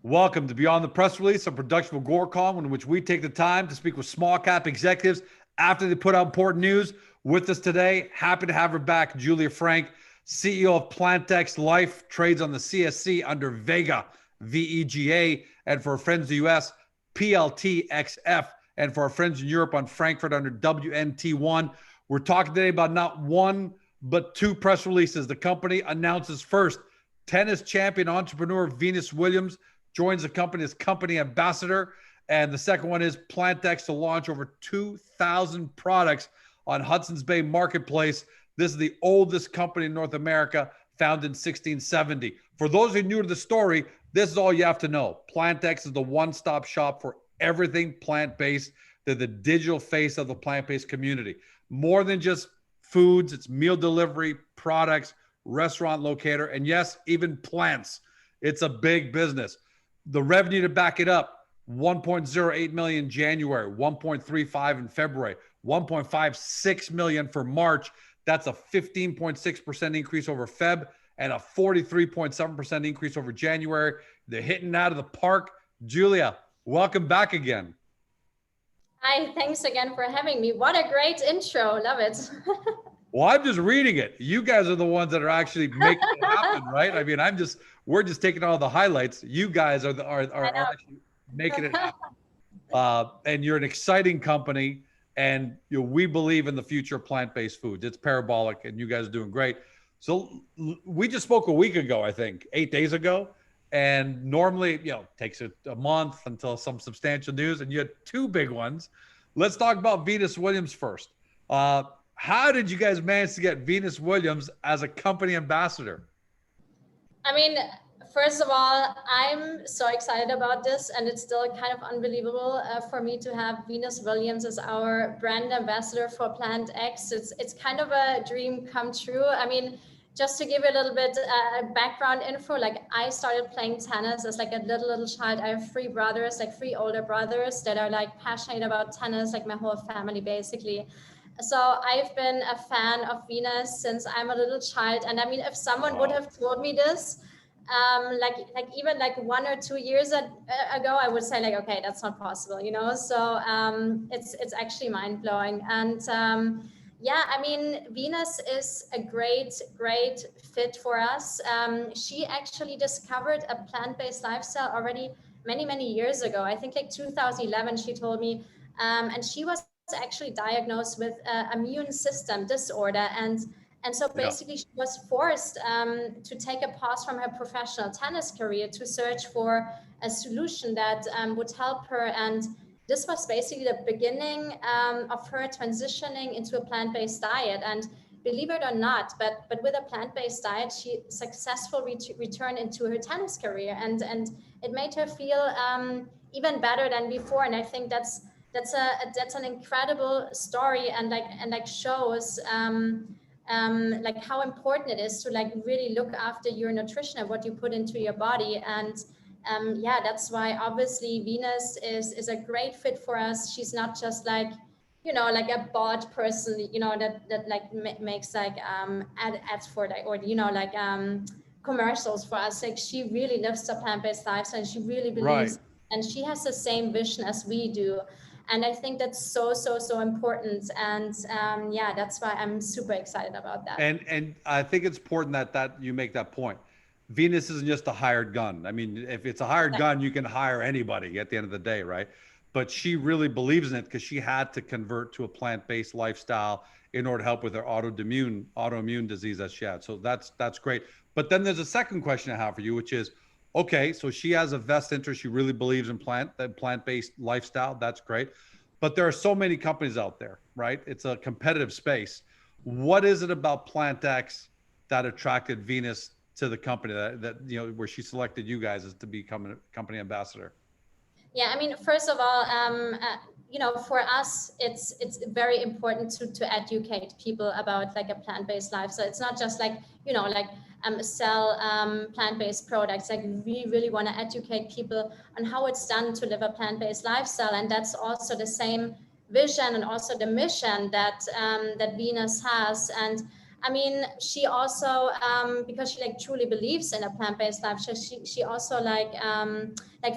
Welcome to Beyond the Press Release, a production of Agoracom, in which we take the time to speak with small cap executives after they put out important news. With us today, happy to have her back, Julia Frank, CEO of PlantX Life, trades on the CSC under VEGA, VEGA, and for our friends in the US, PLTXF, and for our friends in Europe on Frankfurt under WNT1. We're talking today about not one, but two press releases. The company announces first, tennis champion entrepreneur Venus Williams joins the company as company ambassador. And the second one is PlantX to launch over 2,000 products on Hudson's Bay Marketplace. This is the oldest company in North America, founded in 1670. For those who are new to the story, this is all you have to know. PlantX is the one-stop shop for everything plant-based. They're the digital face of the plant-based community. More than just foods, it's meal delivery, products, restaurant locator, and yes, even plants. It's a big business. The revenue to back it up, 1.08 million January, 1.35 in February, 1.56 million for March. That's a 15.6% increase over Feb and a 43.7% increase over January. They're hitting out of the park. Julia, welcome back again. Hi, thanks again for having me. What a great intro. Love it. Well, I'm just reading it. You guys are the ones that are actually making it happen, right? I mean, we're just taking all the highlights. You guys are actually making it happen. And you're an exciting company, and we believe in the future of plant-based foods. It's parabolic, and you guys are doing great. So we just spoke a week ago, I think, 8 days ago, and normally, it takes a month until some substantial news, and you had two big ones. Let's talk about Venus Williams first. How did you guys manage to get Venus Williams as a company ambassador? I mean, first of all, I'm so excited about this, and it's still kind of unbelievable for me to have Venus Williams as our brand ambassador for PlantX. It's kind of a dream come true. I mean, just to give you a little bit background info, like I started playing tennis as like a little child. I have three brothers, like three older brothers that are like passionate about tennis, like my whole family basically. So I've been a fan of Venus since I'm a little child. And I mean, if someone would have told me this, like even like 1 or 2 years ago, I would say like, okay, that's not possible, So it's actually mind blowing. And yeah, I mean, Venus is a great fit for us. She actually discovered a plant-based lifestyle already many years ago. I think like 2011, she told me, and she was actually diagnosed with immune system disorder, and so basically she was forced to take a pause from her professional tennis career to search for a solution that would help her. And this was basically the beginning of her transitioning into a plant-based diet. And believe it or not, but with a plant-based diet, she successfully returned into her tennis career, and it made her feel even better than before. And I think that's an incredible story, and like shows like how important it is to like really look after your nutrition and what you put into your body. And yeah, that's why obviously Venus is a great fit for us. She's not just like like a bot person that like makes like ads for like, or like commercials for us. Like she really lives a plant-based lifestyle, and she really believes, and she has the same vision as we do. And I think that's so important. And yeah, that's why I'm super excited about that. And I think it's important that you make that point. Venus isn't just a hired gun. I mean, if it's a hired gun, you can hire anybody at the end of the day, right? But she really believes in it because she had to convert to a plant-based lifestyle in order to help with her autoimmune disease that she had. So that's great. But then there's a second question I have for you, which is, okay, so she has a vested interest. She really believes in plant-based lifestyle. That's great. But there are so many companies out there, right? It's a competitive space. What is it about PlantX that attracted Venus to the company that where she selected you guys as to become a company ambassador? Yeah, I mean, first of all, for us, it's very important to educate people about like a plant-based life. So it's not just like, sell plant-based products. Like we really want to educate people on how it's done to live a plant-based lifestyle. And that's also the same vision and also the mission that Venus has. And I mean, she also, because she like truly believes in a plant-based life, she also like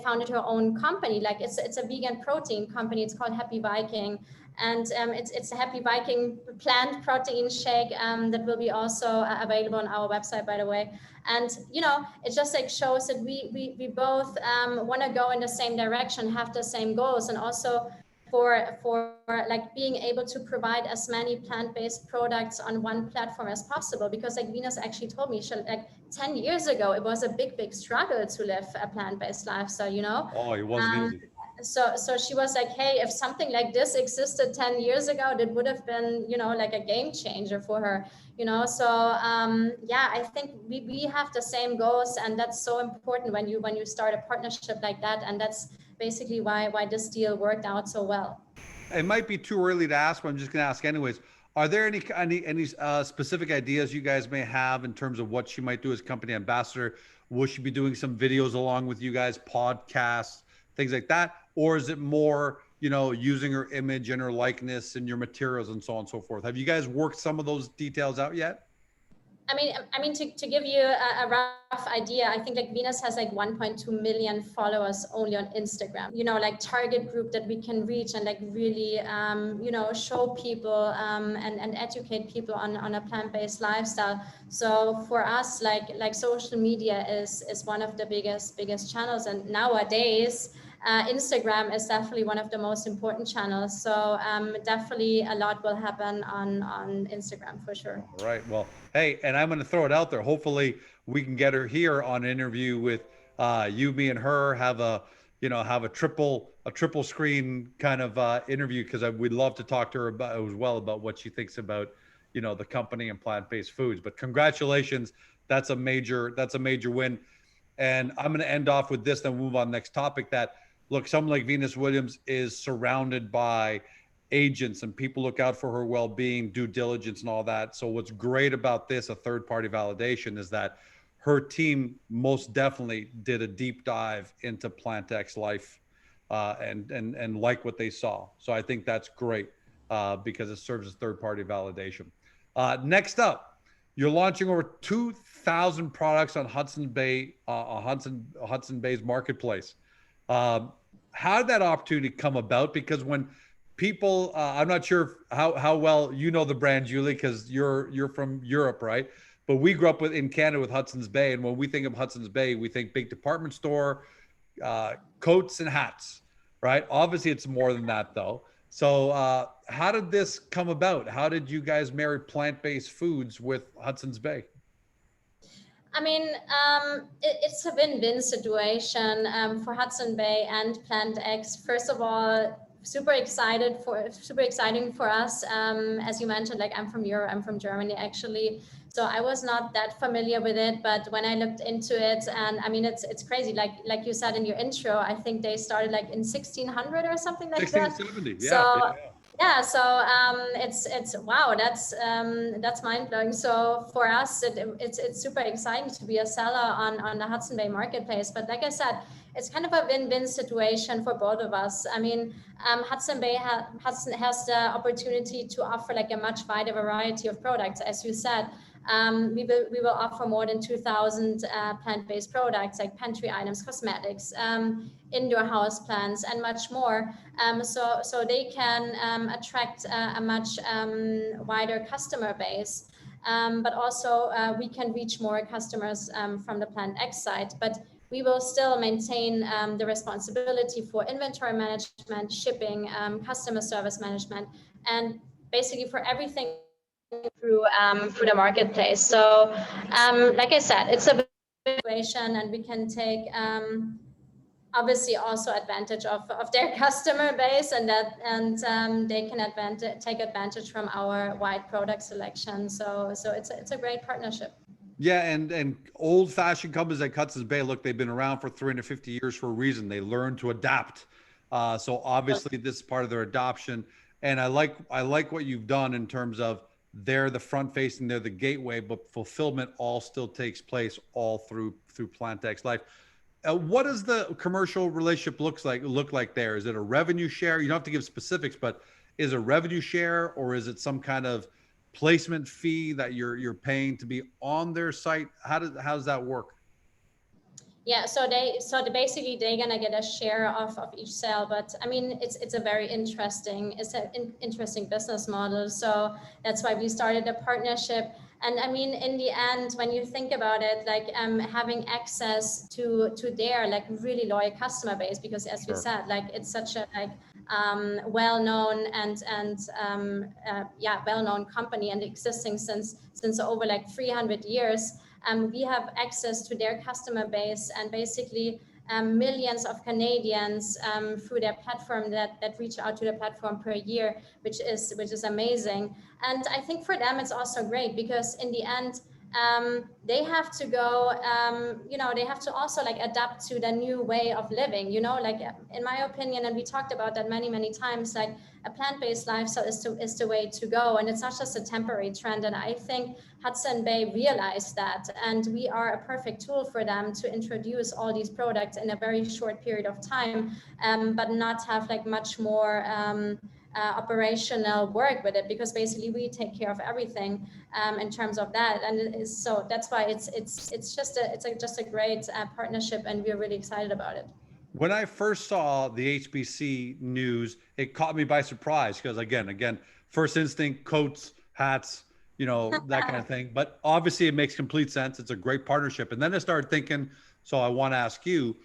founded her own company. Like it's a vegan protein company. It's called Happy Viking, and it's a Happy Viking plant protein shake that will be also available on our website, by the way. And you know, it just like shows that we both want to go in the same direction, have the same goals, and also for like being able to provide as many plant-based products on one platform as possible. Because like Venus actually told me, she, like 10 years ago, it was a big struggle to live a plant-based lifestyle, you know. Oh, it wasn't um, easy. so she was like, hey, if something like this existed 10 years ago, that would have been, you know, like a game changer for her, you know. So yeah, I think we have the same goals, and that's so important when you start a partnership like that. And that's basically why this deal worked out so well. It might be too early to ask, but I'm just going to ask anyways. Are there any specific ideas you guys may have in terms of what she might do as company ambassador? Will she be doing some videos along with you guys, podcasts, things like that, or is it more, you know, using her image and her likeness and your materials and so on and so forth? Have you guys worked some of those details out yet? I mean, to give you a rough idea, I think like Venus has like 1.2 million followers only on Instagram. You know, like target group that we can reach and like really, you know, show people and educate people on a plant-based lifestyle. So for us, like social media is one of the biggest channels, and nowadays. Instagram is definitely one of the most important channels. So definitely a lot will happen on Instagram for sure. All right. Well, hey, and I'm going to throw it out there. Hopefully, we can get her here on an interview with you, me, and her. Have a, you know, have a triple screen kind of interview, because we'd love to talk to her about as well about what she thinks about, you know, the company and plant-based foods. But congratulations, that's a major win. And I'm going to end off with this, then move on next topic. That look, someone like Venus Williams is surrounded by agents and people look out for her well-being, due diligence, and all that. So what's great about this, a third-party validation, is that her team most definitely did a deep dive into PlantX life and like what they saw. So I think that's great because it serves as third-party validation. Next up, you're launching over 2,000 products on Hudson Bay's marketplace. How did that opportunity come about? Because when people, I'm not sure how well you know the brand, Julie, because you're from Europe, right? But we grew up in Canada with Hudson's Bay, and when we think of Hudson's Bay, we think big department store, coats and hats, right? Obviously, it's more than that, though. So, how did this come about? How did you guys marry plant-based foods with Hudson's Bay? I mean, it's a win-win situation for Hudson Bay and PlantX. First of all, super exciting for us. As you mentioned, like I'm from Europe, I'm from Germany actually, so I was not that familiar with it. But when I looked into it, and I mean, it's crazy. Like you said in your intro, I think they started like in 1600 or something like that. 1670, yeah. So yeah, so it's wow, that's mind blowing. So for us, it's super exciting to be a seller on the Hudson Bay marketplace. But like I said, it's kind of a win-win situation for both of us. I mean, Hudson has the opportunity to offer like a much wider variety of products, as you said. We will offer more than 2,000 plant-based products like pantry items, cosmetics, indoor house plants, and much more. So they can attract a much wider customer base. But also we can reach more customers from the PlantX side. But we will still maintain the responsibility for inventory management, shipping, customer service management, and basically for everything through the marketplace. So, like I said, it's a situation, and we can take obviously also advantage of their customer base, and they can take advantage from our wide product selection. So it's a great partnership. Yeah, and old-fashioned companies like Hudson's Bay, look, they've been around for 350 years for a reason. They learned to adapt. So obviously, this is part of their adoption. And I like what you've done in terms of they're the front-facing, they're the gateway, but fulfillment all still takes place all through PlantX Life. What does the commercial relationship look like there? Is it a revenue share? You don't have to give specifics, but is it a revenue share, or is it some kind of placement fee that you're paying to be on their site? How does that work? Yeah, so basically they're gonna get a share of each sale, but I mean it's a very interesting business model. So that's why we started a partnership. And I mean, in the end, when you think about it, like having access to their like really loyal customer base, because as we Sure. said, like it's such a like well-known and yeah, well-known company and existing since over like 300 years. We have access to their customer base and basically millions of Canadians through their platform that reach out to the platform per year, which is amazing. And I think for them it's also great because in the end they have to go, they have to also like adapt to the new way of living, like in my opinion, and we talked about that many times, like a plant-based lifestyle is the way to go. And it's not just a temporary trend. And I think Hudson Bay realized that, and we are a perfect tool for them to introduce all these products in a very short period of time, but not have like much more operational work with it, because basically we take care of everything in terms of that. And so that's why it's just a great partnership, and we're really excited about it. When I first saw the HBC news, it caught me by surprise because again, first instinct, coats, hats, that kind of thing. But obviously it makes complete sense. It's a great partnership. And then I started thinking, so I want to ask you,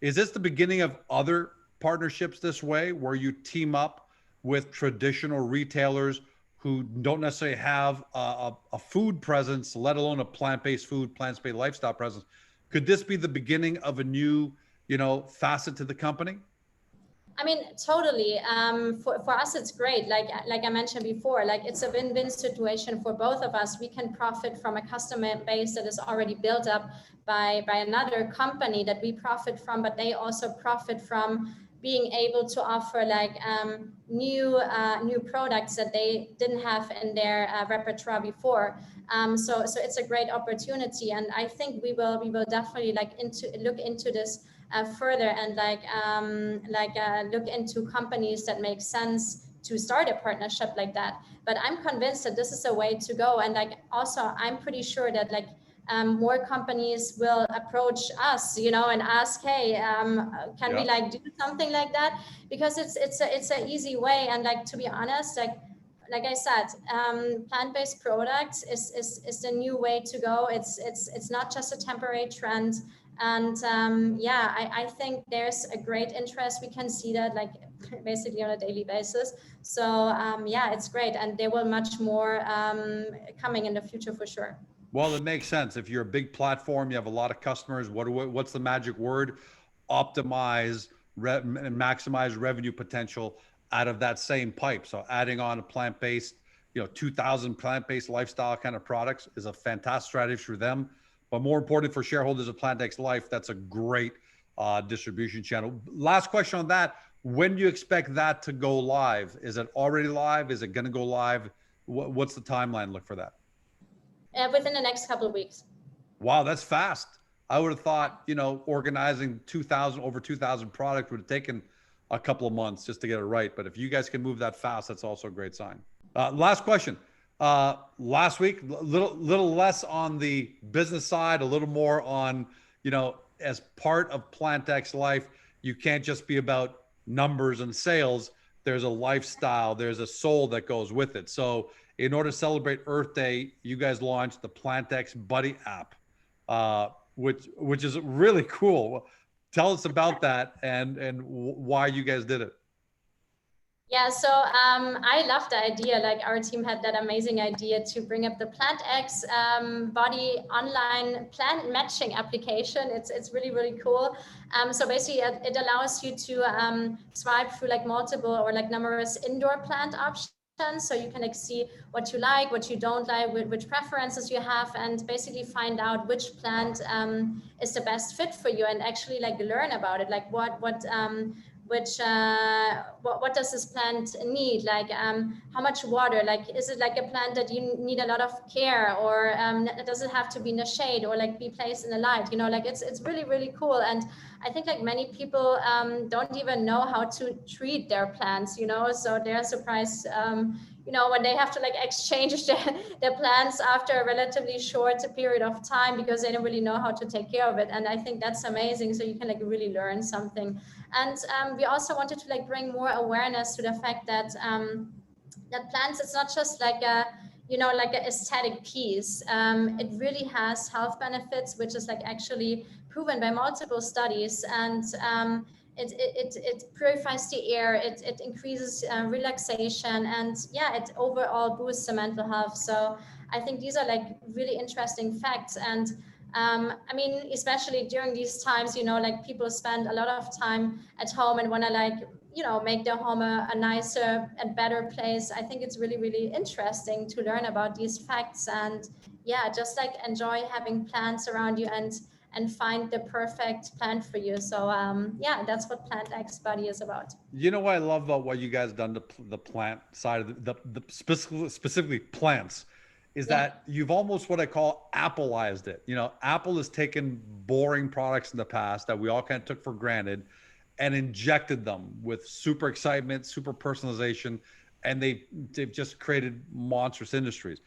is this the beginning of other partnerships this way where you team up with traditional retailers who don't necessarily have a food presence, let alone a plant-based food, plant-based lifestyle presence? Could this be the beginning of a new facet to the company? I mean, totally. For us, it's great. Like I mentioned before, like it's a win-win situation for both of us. We can profit from a customer base that is already built up by another company that we profit from, but they also profit from being able to offer like new products that they didn't have in their repertoire before. So it's a great opportunity, and I think we will definitely look into this further and look into companies that make sense to start a partnership like that. But I'm convinced that this is a way to go, and like also I'm pretty sure that like more companies will approach us, and ask, hey, can we like do something like that? Because it's an easy way. And like, to be honest, like I said, plant-based products is the new way to go. It's not just a temporary trend. And I think there's a great interest. We can see that like basically on a daily basis. So it's great, and there will much more coming in the future for sure. Well, it makes sense. If you're a big platform, you have a lot of customers. What's the magic word? Optimize and maximize revenue potential out of that same pipe. So adding on a plant-based, 2,000 plant-based lifestyle kind of products is a fantastic strategy for them. But more important for shareholders of PlantX Life, that's a great distribution channel. Last question on that. When do you expect that to go live? Is it already live? Is it going to go live? What's the timeline look for that? Within the next couple of weeks. Wow, that's fast. I would have thought, organizing over 2,000 products would have taken a couple of months just to get it right. But if you guys can move that fast, that's also a great sign. Last question. Last week, little less on the business side, a little more on, as part of PlantX Life, you can't just be about numbers and sales. There's a lifestyle, there's a soul that goes with it. So in order to celebrate Earth Day, you guys launched the PlantX Buddy app, which is really cool. Tell us about that and why you guys did it. Yeah, so I love the idea. Like our team had that amazing idea to bring up the PlantX body online plant matching application. It's really cool. So basically, it allows you to swipe through like multiple or like numerous indoor plant options. So you can like see what you like, what you don't like, which preferences you have, and basically find out which plant is the best fit for you, and actually like learn about it. Like what does this plant need? Like how much water? Like is it like a plant that you need a lot of care, or does it have to be in the shade or like be placed in the light? Like it's really cool. And I think like many people don't even know how to treat their plants, so they're surprised, when they have to like exchange their plants after a relatively short period of time because they don't really know how to take care of it. And I think that's amazing. So you can like really learn something. And we also wanted to like bring more awareness to the fact that that plants, it's not just like a like an aesthetic piece. It really has health benefits, which is like actually proven by multiple studies. And it purifies the air, it increases relaxation, and yeah, it overall boosts the mental health. So I think these are like really interesting facts. And I mean, especially during these times, like people spend a lot of time at home and want to like make their home a nicer and better place. I think it's really, really interesting to learn about these facts, and yeah, just like enjoy having plants around you and find the perfect plant for you. So yeah, that's what PlantX Buddy is about. You know what I love about what you guys done to the plant side of the specifically plants is Yeah. that you've almost what I call Appleized it. Apple has taken boring products in the past that we all kind of took for granted and injected them with super excitement, super personalization, and they've just created monstrous industries.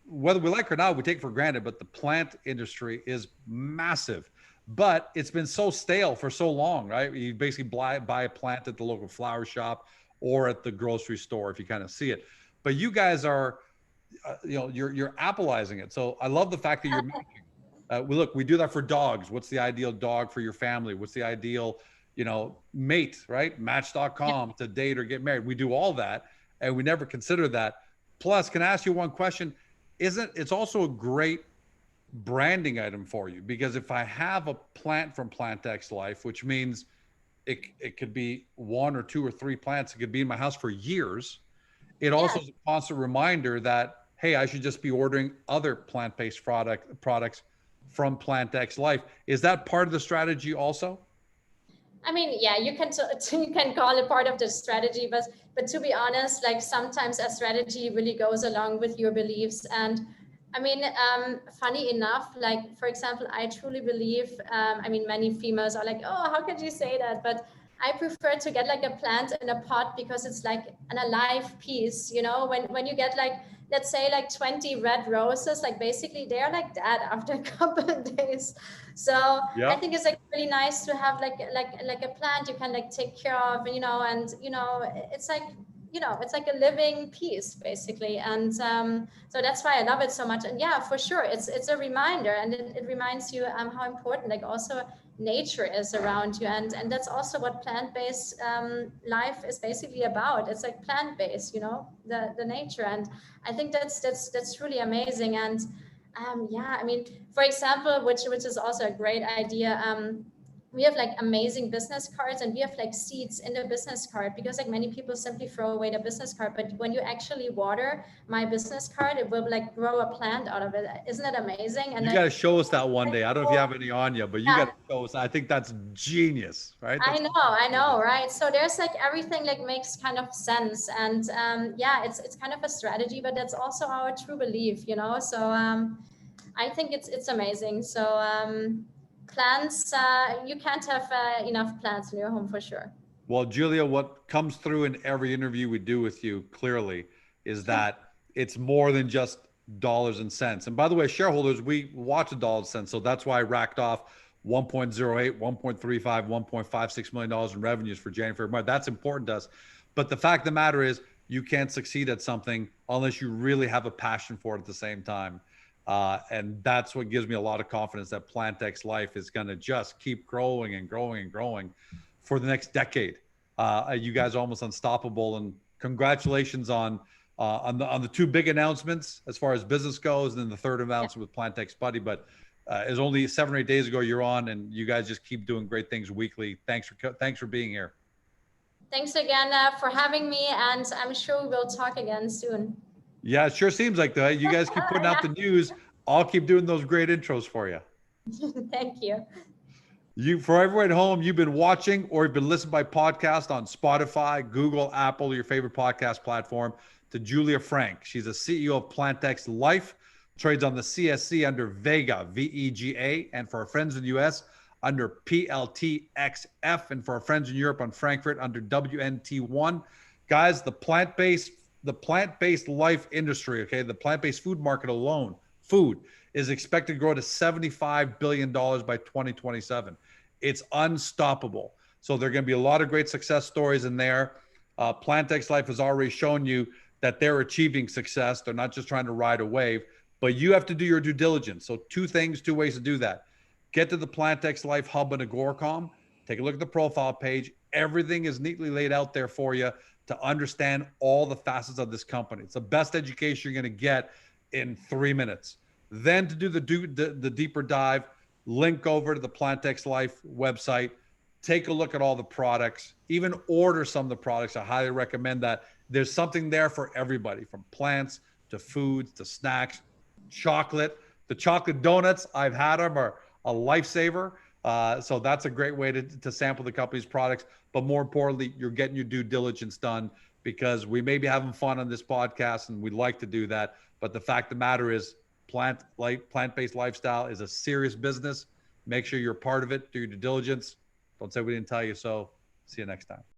Whether we like it or not, we take it for granted, but the plant industry is massive. But it's been so stale for so long, right? You basically buy a plant at the local flower shop or at the grocery store if you kind of see it. But you guys are, you're Appleizing it. So I love the fact that you're matching. We do that for dogs. What's the ideal dog for your family? What's the ideal mate, right? Match.com to date or get married. We do all that, and we never consider that. Plus, can I ask you one question? It's also a great branding item for you, because if I have a plant from PlantX Life, which means it could be one or two or three plants, it could be in my house for years. It also is a constant reminder that, hey, I should just be ordering other plant-based products from PlantX Life. Is that part of the strategy also? I mean, yeah, you can call it part of the strategy, but to be honest, like sometimes a strategy really goes along with your beliefs. And I mean, funny enough, like for example, I truly believe. I mean, many females are like, "Oh, how could you say that?" But I prefer to get like a plant in a pot because it's like an alive piece. When you get like, let's say like 20 red roses, like basically they're like that after a couple of days. So I think it's like really nice to have like a plant you can like take care of, and it's like it's like a living piece basically. And so that's why I love it so much. And yeah, for sure, it's a reminder, and it reminds you how important like also nature is around you, and that's also what plant-based life is basically about. It's like plant-based, the nature. And I think that's really amazing. And yeah, I mean, for example, which is also a great idea. We have like amazing business cards, and we have like seeds in the business card, because like many people simply throw away the business card, but when you actually water my business card, it will like grow a plant out of it. Isn't that amazing? And you got to show us that one day. I don't know if you have any on you, but you yeah, got to show us. I think that's genius, right? I know, right? So there's like everything like makes kind of sense. And yeah, it's kind of a strategy, but that's also our true belief, So I think it's amazing. So plants, you can't have enough plants in your home for sure. Well, Julia, what comes through in every interview we do with you clearly is that it's more than just dollars and cents. And by the way, shareholders, we watch the dollars and cents. So that's why I racked off 1.08, 1.35, $1.56 million in revenues for January, February, March. That's important to us. But the fact of the matter is, you can't succeed at something unless you really have a passion for it at the same time. And that's what gives me a lot of confidence that PlantX Life is going to just keep growing and growing and growing for the next decade. You guys are almost unstoppable, and congratulations on the two big announcements as far as business goes, and then the third announcement with PlantX Buddy. But it was only 7 or 8 days ago you're on, and you guys just keep doing great things weekly. Thanks for being here. Thanks again for having me, and I'm sure we'll talk again soon. Yeah, it sure seems like that. You guys keep putting out the news. I'll keep doing those great intros for you. Thank you. For everyone at home, you've been watching or you've been listening by podcast on Spotify, Google, Apple, your favorite podcast platform, to Julia Frank. She's the CEO of PlantX Life, trades on the CSC under VEGA, VEGA, and for our friends in the US, under PLTXF, and for our friends in Europe on Frankfurt under WNT1. Guys, the plant-based the plant-based life industry, okay, the plant-based food market alone, food is expected to grow to $75 billion by 2027. It's unstoppable. So there are going to be a lot of great success stories in there. PlantX Life has already shown you that they're achieving success. They're not just trying to ride a wave, but you have to do your due diligence. So two ways to do that. Get to the PlantX Life Hub in Agoracom. Take a look at the profile page. Everything is neatly laid out there for you to understand all the facets of this company. It's the best education you're going to get in 3 minutes. Then to do the deeper dive, link over to the PlantX Life website. Take a look at all the products, even order some of the products. I highly recommend that. There's something there for everybody, from plants to foods to snacks, chocolate. The chocolate donuts, I've had them, are a lifesaver. So that's a great way to sample the company's products. But more importantly, you're getting your due diligence done, because we may be having fun on this podcast and we'd like to do that. But the fact of the matter is, plant-based lifestyle is a serious business. Make sure you're part of it. Do your due diligence. Don't say we didn't tell you so. See you next time.